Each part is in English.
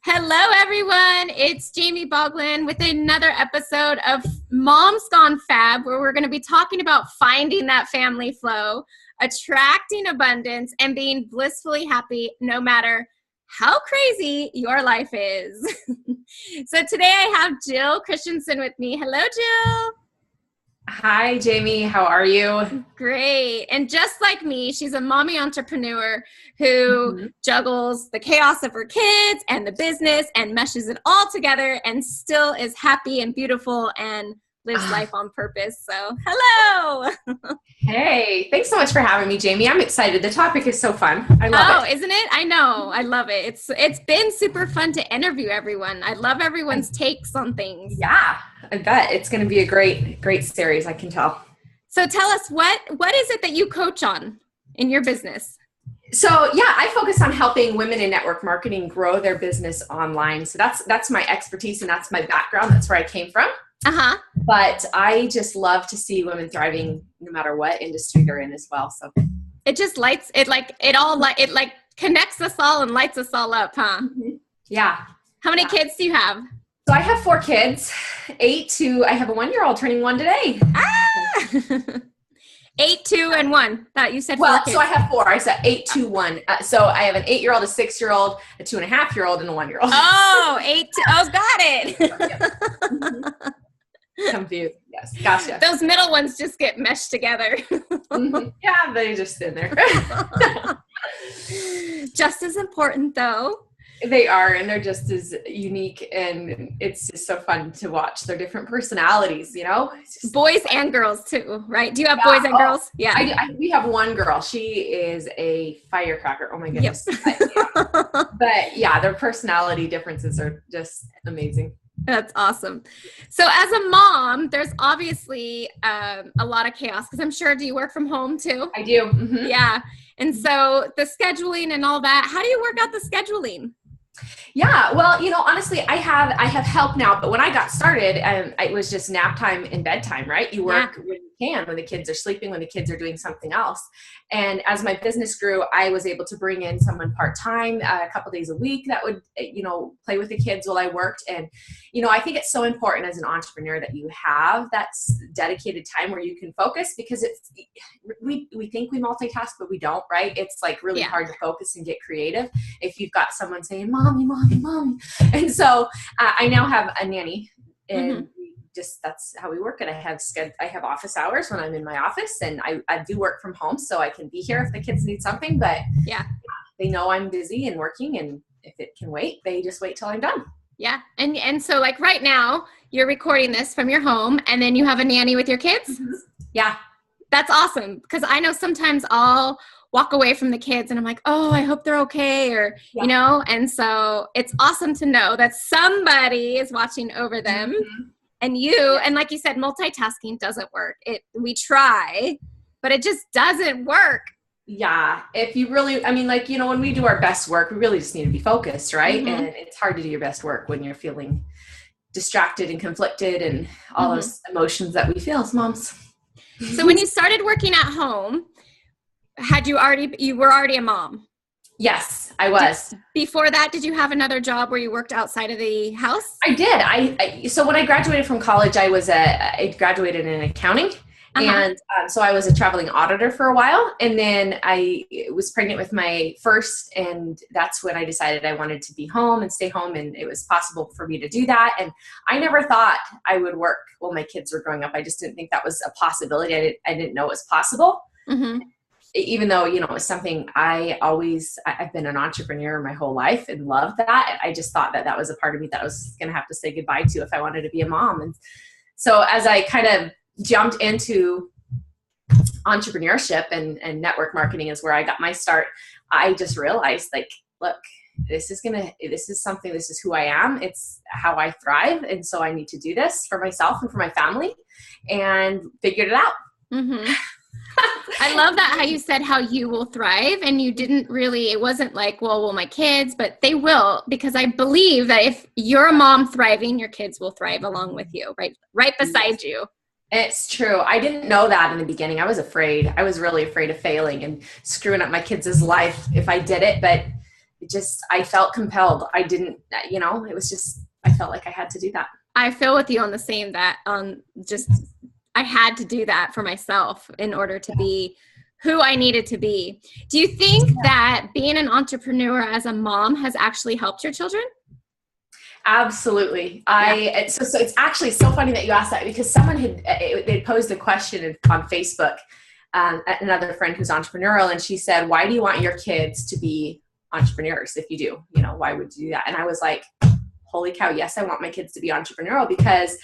Hello, everyone. It's Jamie Boglin with another episode of Mom's Gone Fab, where we're going to be talking about finding that family flow, attracting abundance, and being blissfully happy no matter how crazy your life is. So today I have Jill Christensen with me. Hello, Jill. Hi, Jamie. How are you? Great. And just like me, she's a mommy entrepreneur who juggles the chaos of her kids and the business and meshes it all together and still is happy and beautiful and lives life on purpose. So hello. Hey, thanks so much for having me, Jamie. I'm excited. The topic is so fun. I love it. Oh, isn't it? I know. I love it. It's been super fun to interview everyone. I love everyone's takes on things. Yeah, I bet it's going to be a great series. I can tell. So tell us, what is it that you coach on in your business? So yeah, I focus on helping women in network marketing grow their business online. So that's my expertise and that's my background. That's where I came from. Uh-huh. But I just love to see women thriving no matter what industry they're in as well. So it just lights it it connects us all and lights us all up, huh? Mm-hmm. Yeah. How many kids do you have? So I have 4 kids, I have a 1-year-old turning 1 today. Ah! 8, 2, and 1. That you said 4 kids. So I have 4. I said 8, 2, 1. So I have an 8-year-old, a 6-year-old, a 2.5-year-old, and a 1-year-old. Oh, 8. Oh, got it. Mm-hmm. Confused. Yes. Gotcha. Those middle ones just get meshed together. Mm-hmm. Yeah, they just in there. Just as important, though. They are, and they're just as unique, and it's just so fun to watch their different personalities, you know? Boys and girls, too, right? Do you have boys and girls? Yeah. We have one girl. She is a firecracker. Oh, my goodness. Yep. But, yeah, their personality differences are just amazing. That's awesome. So as a mom, there's obviously a lot of chaos because I'm sure, do you work from home too? I do. Mm-hmm. Yeah. And so the scheduling and all that, how do you work out the scheduling? Yeah, well, honestly, I have help now, but when I got started, it was just nap time and bedtime, right? You work when you can, when the kids are sleeping, when the kids are doing something else. And as my business grew, I was able to bring in someone part-time, a couple days a week that would, play with the kids while I worked. And, I think it's so important as an entrepreneur that you have that dedicated time where you can focus, because we think we multitask, but we don't, right? It's like really hard to focus and get creative if you've got someone saying, mommy, mommy, mommy. And so I now have a nanny, and that's how we work it. I have office hours when I'm in my office, and I do work from home, so I can be here if the kids need something, but they know I'm busy and working, and if it can wait, they just wait till I'm done. Yeah. And so like right now you're recording this from your home, and then you have a nanny with your kids. Mm-hmm. Yeah. That's awesome. Because I know sometimes I'll walk away from the kids and I'm like, oh, I hope they're okay. Or, and so it's awesome to know that somebody is watching over them. Mm-hmm. And like you said, multitasking doesn't work. We try, but it just doesn't work. Yeah. If you really, when we do our best work, we really just need to be focused, right? Mm-hmm. And it's hard to do your best work when you're feeling distracted and conflicted and all those emotions that we feel as moms. So when you started working at home, you were already a mom? Yes, I was. Before that, did you have another job where you worked outside of the house? I did. So when I graduated from college, I graduated in accounting. And so I was a traveling auditor for a while, and then I was pregnant with my first, and that's when I decided I wanted to be home and stay home, and it was possible for me to do that. And I never thought I would work while my kids were growing up. I just didn't think that was a possibility. I didn't know it was possible. Mm-hmm. Even though, it was something I've been an entrepreneur my whole life and loved that. I just thought that was a part of me that I was going to have to say goodbye to if I wanted to be a mom. And so as I kind of jumped into entrepreneurship and network marketing is where I got my start, I just realized, like, look, this is who I am. It's how I thrive. And so I need to do this for myself and for my family, and figured it out. Mm-hmm. I love that, how you said how you will thrive, and you didn't really, it wasn't like, well, my kids, but they will, because I believe that if you're a mom thriving, your kids will thrive along with you, right beside you. It's true. I didn't know that in the beginning. I was afraid. I was really afraid of failing and screwing up my kids' life if I did it, but I felt compelled. I didn't, it was just, I felt like I had to do that. I feel with you on the same I had to do that for myself in order to be who I needed to be. Do you think that being an entrepreneur as a mom has actually helped your children? Absolutely. So it's actually so funny that you asked that, because someone they posed a question on Facebook, another friend who's entrepreneurial, and she said, why do you want your kids to be entrepreneurs? If you do, why would you do that? And I was like, holy cow, yes, I want my kids to be entrepreneurial, because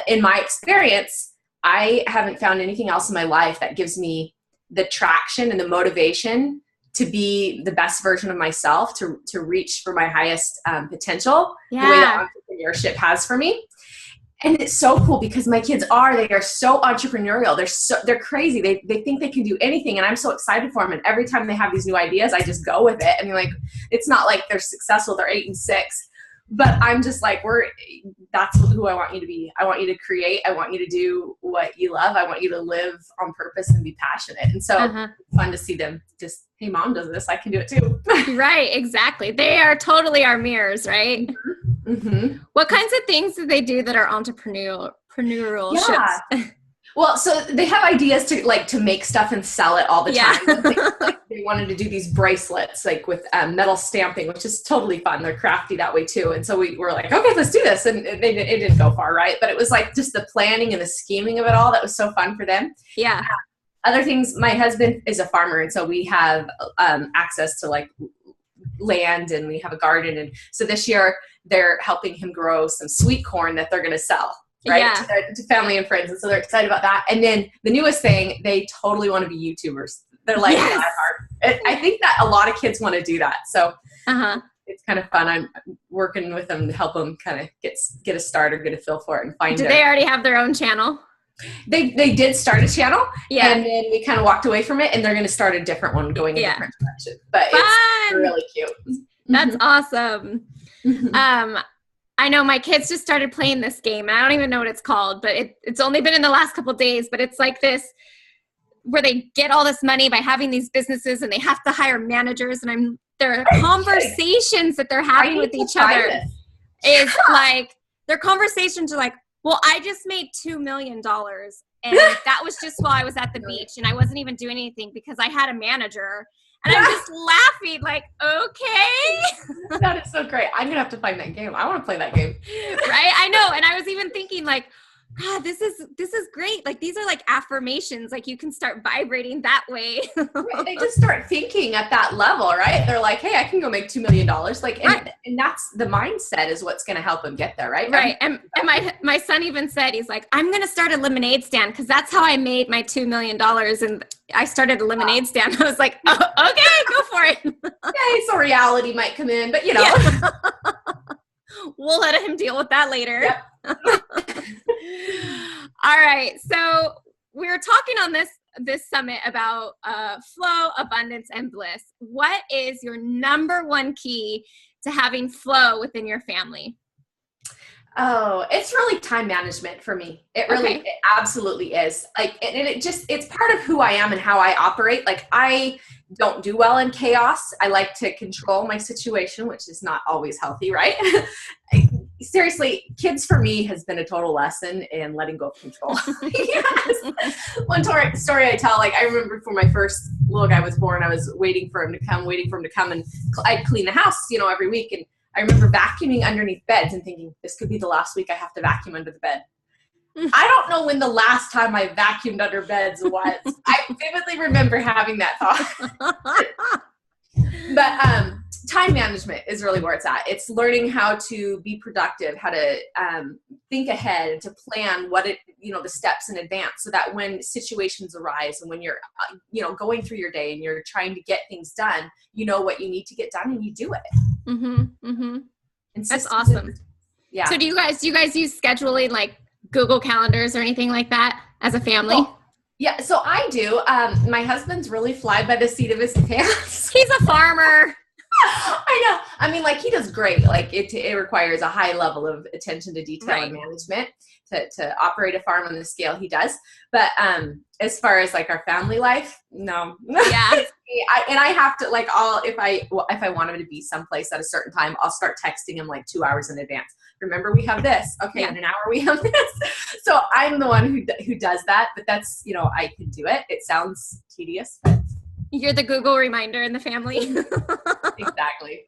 in my experience, I haven't found anything else in my life that gives me the traction and the motivation to be the best version of myself, to reach for my highest potential, the way that entrepreneurship has for me. And it's so cool because my kids they are so entrepreneurial. They're crazy. They think they can do anything. And I'm so excited for them. And every time they have these new ideas, I just go with it. I mean, like, it's not like they're successful. They're 8 and 6. But I'm just like, that's who I want you to be. I want you to create. I want you to do what you love. I want you to live on purpose and be passionate. And so it's fun to see them just, hey, mom does this, I can do it too. Right, exactly. They are totally our mirrors, right? Mm-hmm. What kinds of things do they do that are entrepreneurial? Yeah. Well, so they have ideas to make stuff and sell it all the time. They wanted to do these bracelets, like with metal stamping, which is totally fun. They're crafty that way too. And so we were like, okay, let's do this. And it didn't go far, right? But it was like just the planning and the scheming of it all that was so fun for them. Yeah. Other things, my husband is a farmer, and so we have access to like land, and we have a garden. And so this year they're helping him grow some sweet corn that they're going to sell. Right, to family and friends, and so they're excited about that. And then the newest thing, they totally want to be YouTubers. They're like, I think that a lot of kids want to do that. So it's kind of fun. I'm working with them to help them kind of get a start or get a feel for it and find. Do they already have their own channel? They did start a channel, and then we kind of walked away from it, and they're going to start a different one going in a different direction. But it's really cute. That's awesome. I know my kids just started playing this game, and I don't even know what it's called, but it's only been in the last couple of days, but it's like this where they get all this money by having these businesses, and they have to hire managers, and there are conversations that they're having with each other is like, their conversations are like, well, I just made $2 million, and that was just while I was at the beach, and I wasn't even doing anything because I had a manager. And I'm just laughing like, okay. That is so great. I'm going to have to find that game. I want to play that game. Right? I know. And I was even thinking like, God, this is great. Like, these are like affirmations. Like, you can start vibrating that way. They just start thinking at that level, right? They're like, hey, I can go make $2 million. Like, and that's the mindset is what's going to help them get there, right? Right. And my son even said, he's like, I'm going to start a lemonade stand because that's how I made my $2 million. And I started a lemonade stand. I was like, oh, okay, go for it. Okay, so reality might come in, but we'll let him deal with that later. Yep. All right. So we were talking on this summit about flow, abundance, and bliss. What is your number one key to having flow within your family? Oh, it's really time management for me. It absolutely is. Like, and it's part of who I am and how I operate. Like, I don't do well in chaos. I like to control my situation, which is not always healthy, right? Seriously, kids for me has been a total lesson in letting go of control. Yes. One story I tell, like, I remember before my first little guy was born, I was waiting for him to come, and I'd clean the house, every week. And I remember vacuuming underneath beds and thinking, this could be the last week I have to vacuum under the bed. I don't know when the last time I vacuumed under beds was. I vividly remember having that thought. But time management is really where it's at. It's learning how to be productive, how to think ahead, to plan the steps in advance, so that when situations arise and when you're going through your day and you're trying to get things done, you know what you need to get done and you do it. Mm-hmm. Mm-hmm. That's awesome. Yeah. So do you guys use scheduling, like Google calendars or anything like that as a family? Oh, yeah. So I do. My husband's really fly by the seat of his pants. He's a farmer. I know. I mean, like, he does great. Like, it requires a high level of attention to detail and management to operate a farm on the scale he does. But as far as like our family life, no. Yeah. And I have to like, if I want him to be someplace at a certain time, I'll start texting him like 2 hours in advance. Remember, we have this. Okay. In an hour we have this. So I'm the one who does that, but that's, I can do it. It sounds tedious, but you're the Google reminder in the family. Exactly.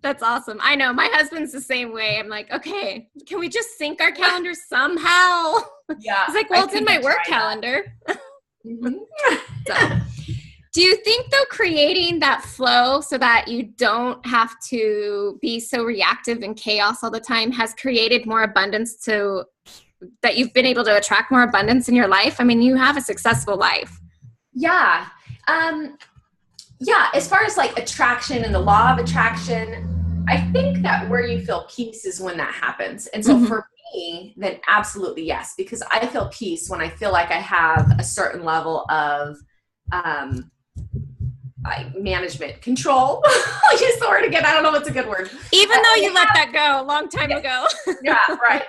That's awesome. I know my husband's the same way. I'm like, okay, can we just sync our calendars somehow? Yeah. He's like, well, it's in my work calendar. So, do you think though, creating that flow so that you don't have to be so reactive and chaos all the time has created more abundance that you've been able to attract more abundance in your life? I mean, you have a successful life. Yeah. As far as like attraction and the law of attraction, I think that where you feel peace is when that happens. And so for me, then absolutely yes, because I feel peace when I feel like I have a certain level of management control. I'll use the word again. I don't know what's a good word. Even though you let that go a long time ago. Yeah, right.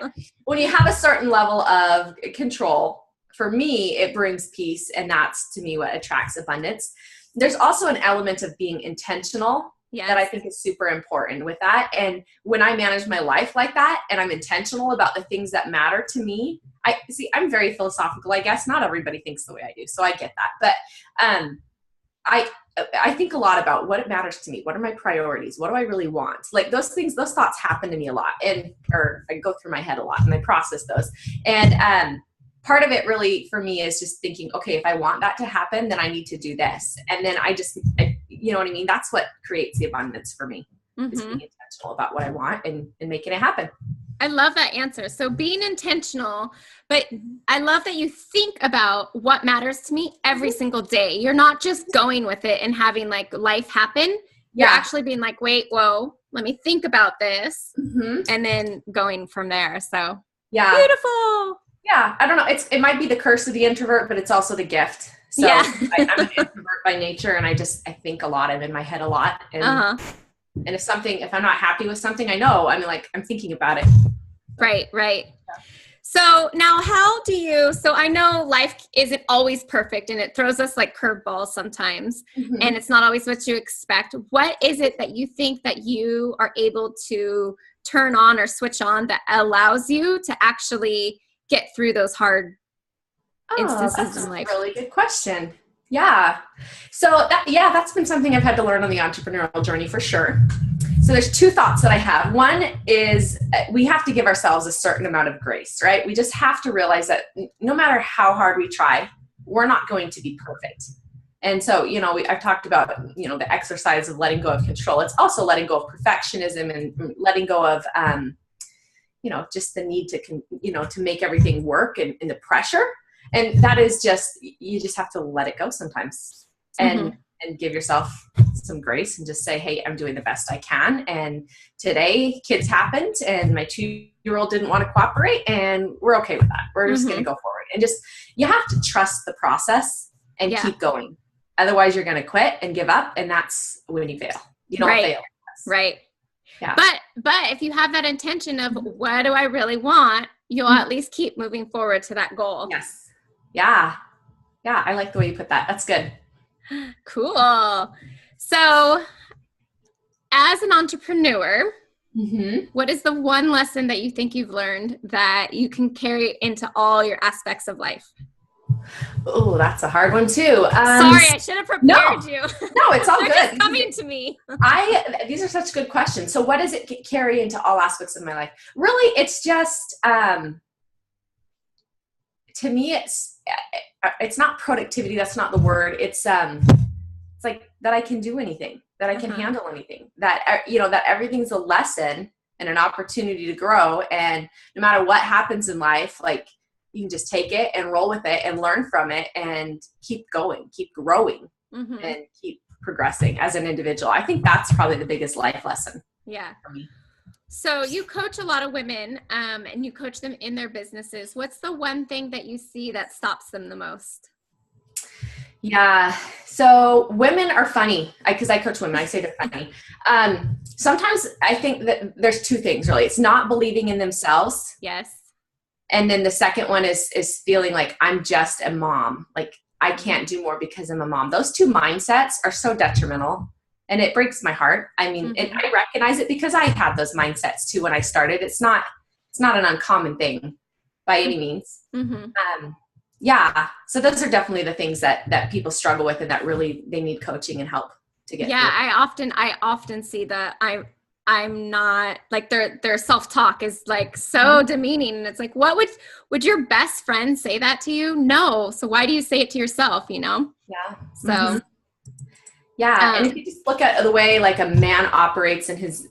When you have a certain level of control, for me, it brings peace, and that's to me what attracts abundance. There's also an element of being intentional that I think is super important with that. And when I manage my life like that, and I'm intentional about the things that matter to me, I'm very philosophical, I guess. Not everybody thinks the way I do, so I get that. But I think a lot about what matters to me. What are my priorities? What do I really want? Like those thoughts happen to me a lot, or I go through my head a lot, and I process those. And part of it really for me is just thinking, okay, if I want that to happen, then I need to do this. And then you know what I mean? That's what creates the abundance for me, is being intentional about what I want and making it happen. I love that answer. So being intentional, but I love that you think about what matters to me every single day. You're not just going with it and having like life happen. You're actually being like, wait, whoa, let me think about this. And then going from there. So beautiful. Yeah, I don't know. It might be the curse of the introvert, but it's also the gift. So I'm an introvert by nature, and I think a lot. I'm in my head a lot. And if I'm not happy with something, I know I'm thinking about it. Right. Yeah. So now so I know life isn't always perfect, and it throws us like curveballs sometimes, and it's not always what you expect. What is it that you think that you are able to turn on or switch on that allows you to actually get through those hard instances in life? That's a really good question. Yeah. So that's been something I've had to learn on the entrepreneurial journey for sure. So there's two thoughts that I have. One is we have to give ourselves a certain amount of grace, right? We just have to realize that no matter how hard we try, we're not going to be perfect. And so, I've talked about, the exercise of letting go of control. It's also letting go of perfectionism and letting go of, just the need to make everything work and the pressure. And that is you just have to let it go sometimes and give yourself some grace and just say, hey, I'm doing the best I can. And today kids happened and my 2-year-old didn't want to cooperate, and we're okay with that. We're just going to go forward. And you have to trust the process and keep going. Otherwise you're going to quit and give up. And that's when you fail. You don't fail. Right. Yeah. But if you have that intention of what do I really want, you'll at least keep moving forward to that goal. Yes. Yeah. Yeah. I like the way you put that. That's good. Cool. So as an entrepreneur, what is the one lesson that you think you've learned that you can carry into all your aspects of life? Oh, that's a hard one too. Sorry, I should have prepared you. No, it's all They're good. Just coming to me. These are such good questions. So what does it carry into all aspects of my life? Really, it's just, to me, it's not productivity. That's not the word. It's like that I can do anything, that I can handle anything, that everything's a lesson and an opportunity to grow. And no matter what happens in life, like, you can just take it and roll with it and learn from it and keep going, keep growing, and keep progressing as an individual. I think that's probably the biggest life lesson. Yeah. For me. So you coach a lot of women, and you coach them in their businesses. What's the one thing that you see that stops them the most? Yeah. So women are funny because I coach women. I say they're funny. Sometimes I think that there's two things really. It's not believing in themselves. Yes. And then the second one is feeling like I'm just a mom. Like I can't do more because I'm a mom. Those two mindsets are so detrimental, and it breaks my heart. I mean, and I recognize it because I had those mindsets too when I started. It's not an uncommon thing by any means. Yeah. So those are definitely the things that people struggle with, and that really they need coaching and help to get through. I often see that I'm not like their self-talk is like so demeaning. And it's like, what would your best friend say that to you? No. So why do you say it to yourself, you know? Yeah. So yeah. And if you just look at the way like a man operates in his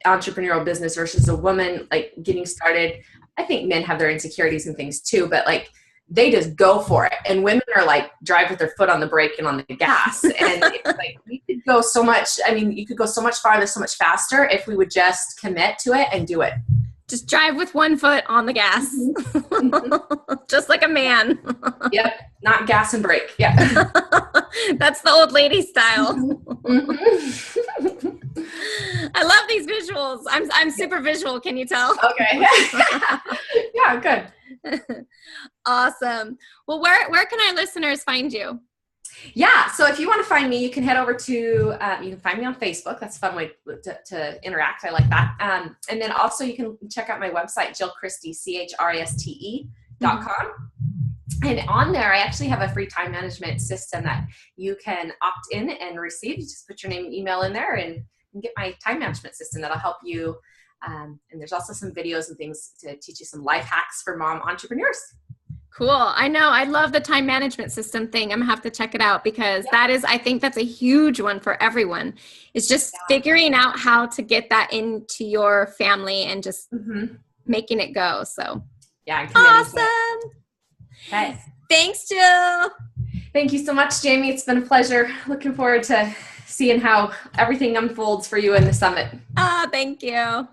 entrepreneurial business versus a woman, like getting started, I think men have their insecurities and things too, but like they just go for it. And women are like drive with their foot on the brake and on the gas. And it's like, we could go so much, I mean, you could go so much farther, so much faster if we would just commit to it and do it. Just drive with one foot on the gas. Just like a man. Yep. Not gas and brake. Yeah. That's the old lady style. I love these visuals. I'm super visual. Can you tell? Okay. Yeah, good. Awesome. Well, where can our listeners find you? Yeah. So if you want to find me, you can head over to, you can find me on Facebook. That's a fun way to interact. I like that. And then also you can check out my website, JillChriste.com. And on there, I actually have a free time management system that you can opt in and receive. You just put your name and email in there and get my time management system that'll help you. And there's also some videos and things to teach you some life hacks for mom entrepreneurs. Cool. I know. I love the time management system thing. I'm gonna have to check it out because I think that's a huge one for everyone. It's just figuring out how to get that into your family and just making it go. So yeah. Awesome. Okay. Thanks, Jill. Thank you so much, Jamie. It's been a pleasure. Looking forward to seeing how everything unfolds for you in the summit. Thank you.